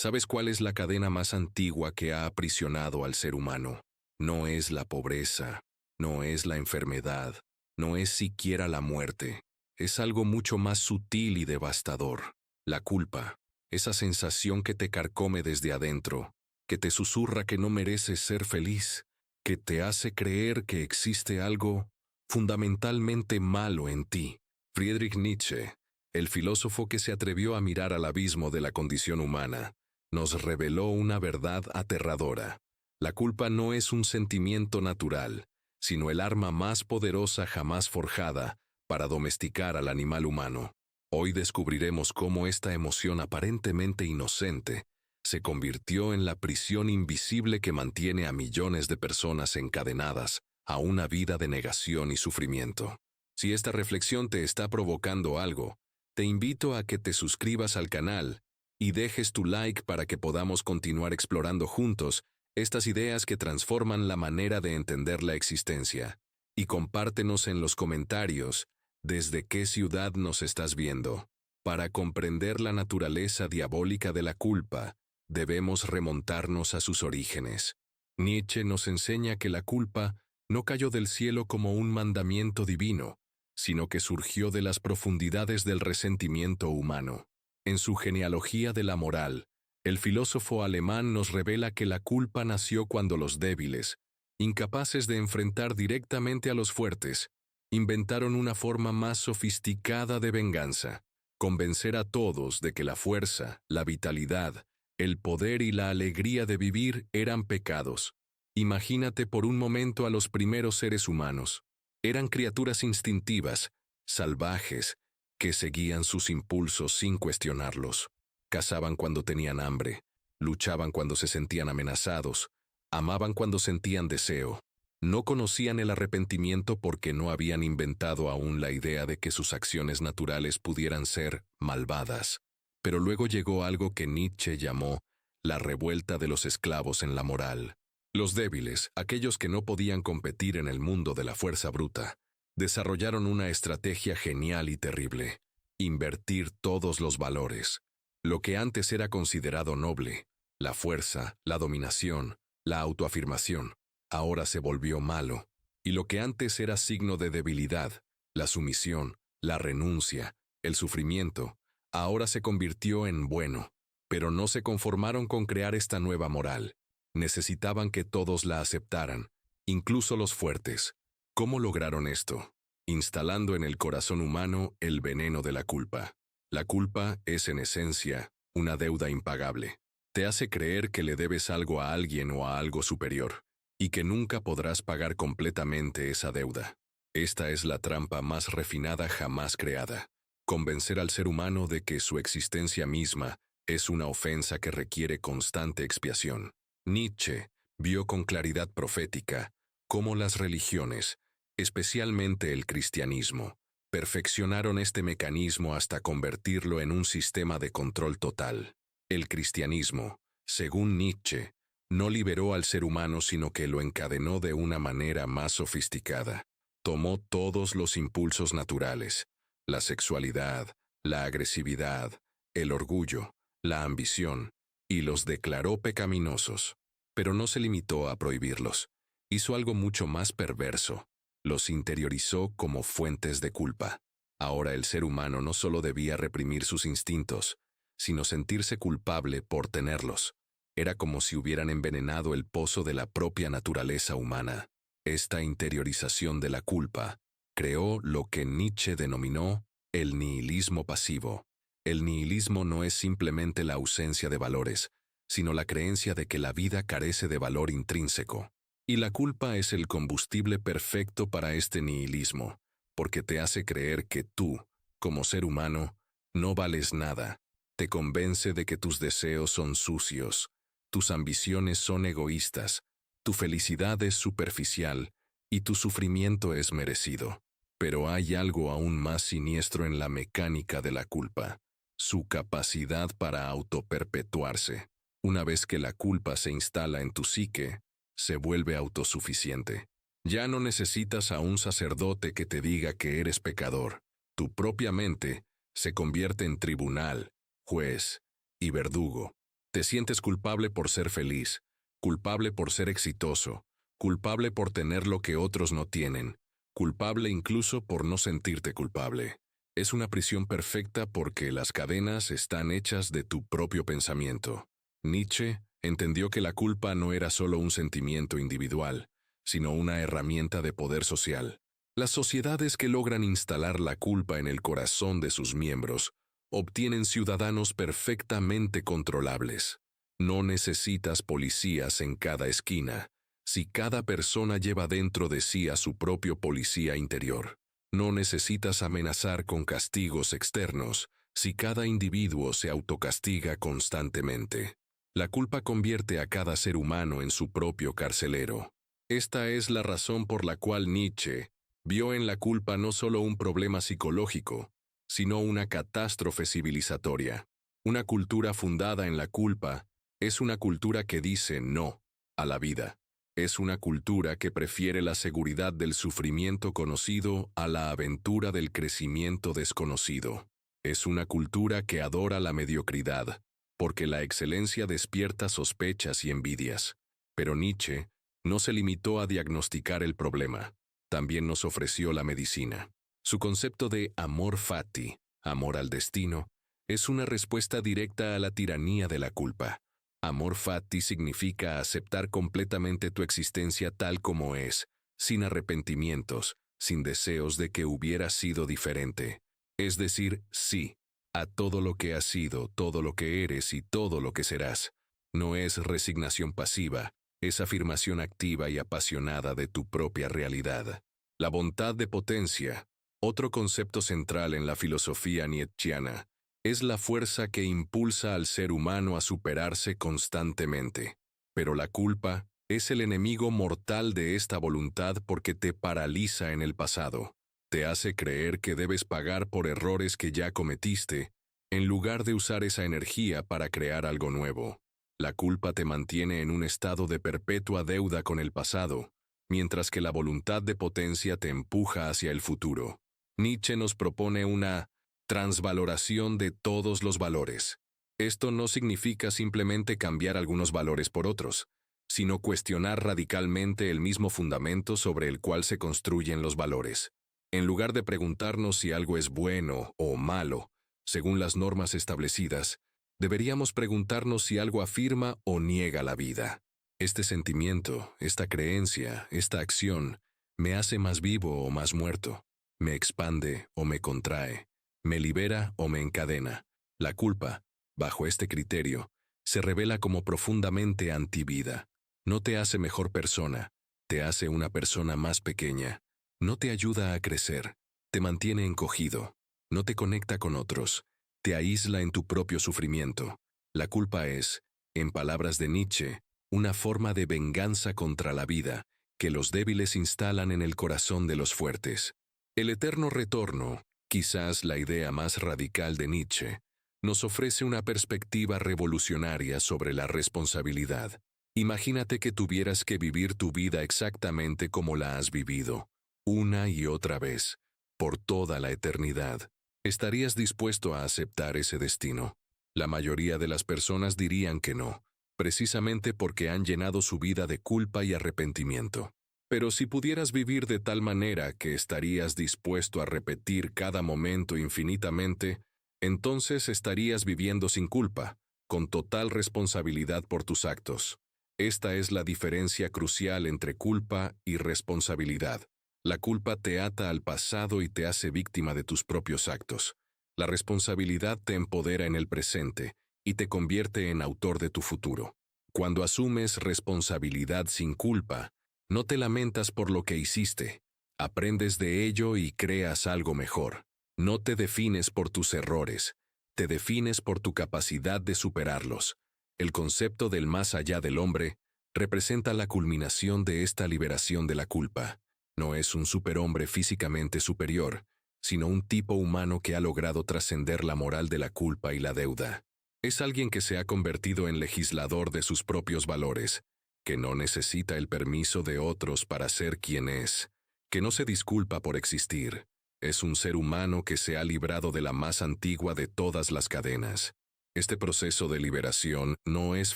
¿Sabes cuál es la cadena más antigua que ha aprisionado al ser humano? No es la pobreza, no es la enfermedad, no es siquiera la muerte. Es algo mucho más sutil y devastador. La culpa, esa sensación que te carcome desde adentro, que te susurra que no mereces ser feliz, que te hace creer que existe algo fundamentalmente malo en ti. Friedrich Nietzsche, el filósofo que se atrevió a mirar al abismo de la condición humana, nos reveló una verdad aterradora. La culpa no es un sentimiento natural, sino el arma más poderosa jamás forjada para domesticar al animal humano. Hoy descubriremos cómo esta emoción aparentemente inocente se convirtió en la prisión invisible que mantiene a millones de personas encadenadas a una vida de negación y sufrimiento. Si esta reflexión te está provocando algo, te invito a que te suscribas al canal y dejes tu like para que podamos continuar explorando juntos estas ideas que transforman la manera de entender la existencia. Y compártenos en los comentarios desde qué ciudad nos estás viendo. Para comprender la naturaleza diabólica de la culpa, debemos remontarnos a sus orígenes. Nietzsche nos enseña que la culpa no cayó del cielo como un mandamiento divino, sino que surgió de las profundidades del resentimiento humano. En su genealogía de la moral, el filósofo alemán nos revela que la culpa nació cuando los débiles, incapaces de enfrentar directamente a los fuertes, inventaron una forma más sofisticada de venganza: convencer a todos de que la fuerza, la vitalidad, el poder y la alegría de vivir eran pecados. Imagínate por un momento a los primeros seres humanos. Eran criaturas instintivas, salvajes, que seguían sus impulsos sin cuestionarlos. Cazaban cuando tenían hambre, luchaban cuando se sentían amenazados, amaban cuando sentían deseo. No conocían el arrepentimiento porque no habían inventado aún la idea de que sus acciones naturales pudieran ser malvadas. Pero luego llegó algo que Nietzsche llamó la revuelta de los esclavos en la moral. Los débiles, aquellos que no podían competir en el mundo de la fuerza bruta, desarrollaron una estrategia genial y terrible: invertir todos los valores. Lo que antes era considerado noble, la fuerza, la dominación, la autoafirmación, ahora se volvió malo, y lo que antes era signo de debilidad, la sumisión, la renuncia, el sufrimiento, ahora se convirtió en bueno. Pero no se conformaron con crear esta nueva moral. Necesitaban que todos la aceptaran, incluso los fuertes. ¿Cómo lograron esto? Instalando en el corazón humano el veneno de la culpa. La culpa es, en esencia, una deuda impagable. Te hace creer que le debes algo a alguien o a algo superior, y que nunca podrás pagar completamente esa deuda. Esta es la trampa más refinada jamás creada: convencer al ser humano de que su existencia misma es una ofensa que requiere constante expiación. Nietzsche vio con claridad profética cómo las religiones, especialmente el cristianismo, perfeccionaron este mecanismo hasta convertirlo en un sistema de control total. El cristianismo, según Nietzsche, no liberó al ser humano, sino que lo encadenó de una manera más sofisticada. Tomó todos los impulsos naturales: la sexualidad, la agresividad, el orgullo, la ambición, y los declaró pecaminosos. Pero no se limitó a prohibirlos. Hizo algo mucho más perverso: los interiorizó como fuentes de culpa. Ahora el ser humano no solo debía reprimir sus instintos, sino sentirse culpable por tenerlos. Era como si hubieran envenenado el pozo de la propia naturaleza humana. Esta interiorización de la culpa creó lo que Nietzsche denominó el nihilismo pasivo. El nihilismo no es simplemente la ausencia de valores, sino la creencia de que la vida carece de valor intrínseco. Y la culpa es el combustible perfecto para este nihilismo, porque te hace creer que tú, como ser humano, no vales nada. Te convence de que tus deseos son sucios, tus ambiciones son egoístas, tu felicidad es superficial y tu sufrimiento es merecido. Pero hay algo aún más siniestro en la mecánica de la culpa: su capacidad para autoperpetuarse. Una vez que la culpa se instala en tu psique, se vuelve autosuficiente. Ya no necesitas a un sacerdote que te diga que eres pecador. Tu propia mente se convierte en tribunal, juez y verdugo. Te sientes culpable por ser feliz, culpable por ser exitoso, culpable por tener lo que otros no tienen, culpable incluso por no sentirte culpable. Es una prisión perfecta porque las cadenas están hechas de tu propio pensamiento. Nietzsche entendió que la culpa no era solo un sentimiento individual, sino una herramienta de poder social. Las sociedades que logran instalar la culpa en el corazón de sus miembros obtienen ciudadanos perfectamente controlables. No necesitas policías en cada esquina, si cada persona lleva dentro de sí a su propio policía interior. No necesitas amenazar con castigos externos, si cada individuo se autocastiga constantemente. La culpa convierte a cada ser humano en su propio carcelero. Esta es la razón por la cual Nietzsche vio en la culpa no solo un problema psicológico, sino una catástrofe civilizatoria. Una cultura fundada en la culpa es una cultura que dice no a la vida. Es una cultura que prefiere la seguridad del sufrimiento conocido a la aventura del crecimiento desconocido. Es una cultura que adora la mediocridad, porque la excelencia despierta sospechas y envidias. Pero Nietzsche no se limitó a diagnosticar el problema, también nos ofreció la medicina. Su concepto de amor fati, amor al destino, es una respuesta directa a la tiranía de la culpa. Amor fati significa aceptar completamente tu existencia tal como es, sin arrepentimientos, sin deseos de que hubiera sido diferente. Es decir, sí, a todo lo que has sido, todo lo que eres y todo lo que serás. No es resignación pasiva, es afirmación activa y apasionada de tu propia realidad. La voluntad de potencia, otro concepto central en la filosofía nietzscheana, es la fuerza que impulsa al ser humano a superarse constantemente. Pero la culpa es el enemigo mortal de esta voluntad porque te paraliza en el pasado. Te hace creer que debes pagar por errores que ya cometiste, en lugar de usar esa energía para crear algo nuevo. La culpa te mantiene en un estado de perpetua deuda con el pasado, mientras que la voluntad de potencia te empuja hacia el futuro. Nietzsche nos propone una transvaloración de todos los valores. Esto no significa simplemente cambiar algunos valores por otros, sino cuestionar radicalmente el mismo fundamento sobre el cual se construyen los valores. En lugar de preguntarnos si algo es bueno o malo, según las normas establecidas, deberíamos preguntarnos si algo afirma o niega la vida. Este sentimiento, esta creencia, esta acción, ¿me hace más vivo o más muerto? ¿Me expande o me contrae? ¿Me libera o me encadena? La culpa, bajo este criterio, se revela como profundamente antivida. No te hace mejor persona, te hace una persona más pequeña. No te ayuda a crecer, te mantiene encogido, no te conecta con otros, te aísla en tu propio sufrimiento. La culpa es, en palabras de Nietzsche, una forma de venganza contra la vida que los débiles instalan en el corazón de los fuertes. El eterno retorno, quizás la idea más radical de Nietzsche, nos ofrece una perspectiva revolucionaria sobre la responsabilidad. Imagínate que tuvieras que vivir tu vida exactamente como la has vivido, una y otra vez, por toda la eternidad. ¿Estarías dispuesto a aceptar ese destino? La mayoría de las personas dirían que no, precisamente porque han llenado su vida de culpa y arrepentimiento. Pero si pudieras vivir de tal manera que estarías dispuesto a repetir cada momento infinitamente, entonces estarías viviendo sin culpa, con total responsabilidad por tus actos. Esta es la diferencia crucial entre culpa y responsabilidad. La culpa te ata al pasado y te hace víctima de tus propios actos. La responsabilidad te empodera en el presente y te convierte en autor de tu futuro. Cuando asumes responsabilidad sin culpa, no te lamentas por lo que hiciste. Aprendes de ello y creas algo mejor. No te defines por tus errores, te defines por tu capacidad de superarlos. El concepto del más allá del hombre representa la culminación de esta liberación de la culpa. No es un superhombre físicamente superior, sino un tipo humano que ha logrado trascender la moral de la culpa y la deuda. Es alguien que se ha convertido en legislador de sus propios valores, que no necesita el permiso de otros para ser quien es, que no se disculpa por existir. Es un ser humano que se ha librado de la más antigua de todas las cadenas. Este proceso de liberación no es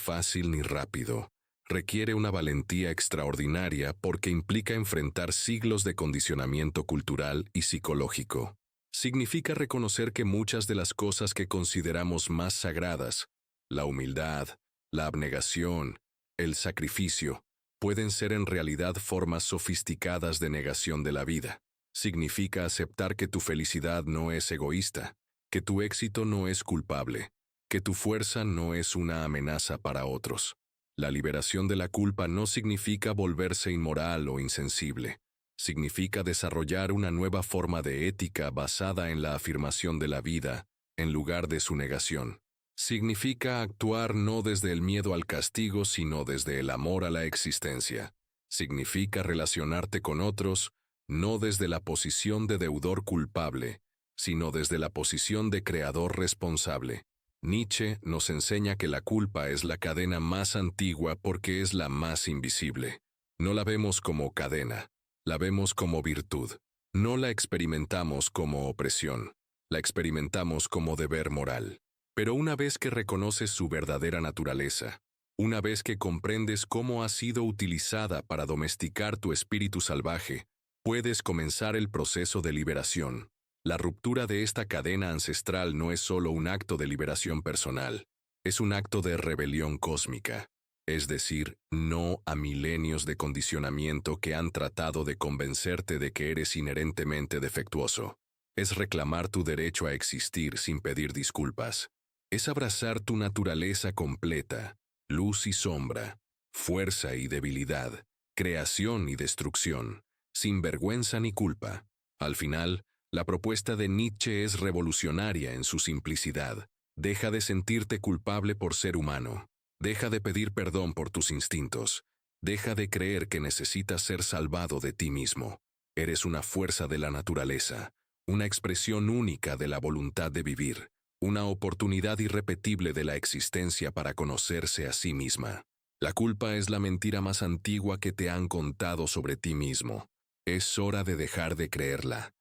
fácil ni rápido. Requiere una valentía extraordinaria porque implica enfrentar siglos de condicionamiento cultural y psicológico. Significa reconocer que muchas de las cosas que consideramos más sagradas, la humildad, la abnegación, el sacrificio, pueden ser en realidad formas sofisticadas de negación de la vida. Significa aceptar que tu felicidad no es egoísta, que tu éxito no es culpable, que tu fuerza no es una amenaza para otros. La liberación de la culpa no significa volverse inmoral o insensible. Significa desarrollar una nueva forma de ética basada en la afirmación de la vida, en lugar de su negación. Significa actuar no desde el miedo al castigo, sino desde el amor a la existencia. Significa relacionarte con otros, no desde la posición de deudor culpable, sino desde la posición de creador responsable. Nietzsche nos enseña que la culpa es la cadena más antigua porque es la más invisible. No la vemos como cadena, la vemos como virtud. No la experimentamos como opresión, la experimentamos como deber moral. Pero una vez que reconoces su verdadera naturaleza, una vez que comprendes cómo ha sido utilizada para domesticar tu espíritu salvaje, puedes comenzar el proceso de liberación. La ruptura de esta cadena ancestral no es solo un acto de liberación personal, es un acto de rebelión cósmica, es decir, no a milenios de condicionamiento que han tratado de convencerte de que eres inherentemente defectuoso. Es reclamar tu derecho a existir sin pedir disculpas. Es abrazar tu naturaleza completa, luz y sombra, fuerza y debilidad, creación y destrucción, sin vergüenza ni culpa. Al final, la propuesta de Nietzsche es revolucionaria en su simplicidad. Deja de sentirte culpable por ser humano. Deja de pedir perdón por tus instintos. Deja de creer que necesitas ser salvado de ti mismo. Eres una fuerza de la naturaleza, una expresión única de la voluntad de vivir, una oportunidad irrepetible de la existencia para conocerse a sí misma. La culpa es la mentira más antigua que te han contado sobre ti mismo. Es hora de dejar de creerla.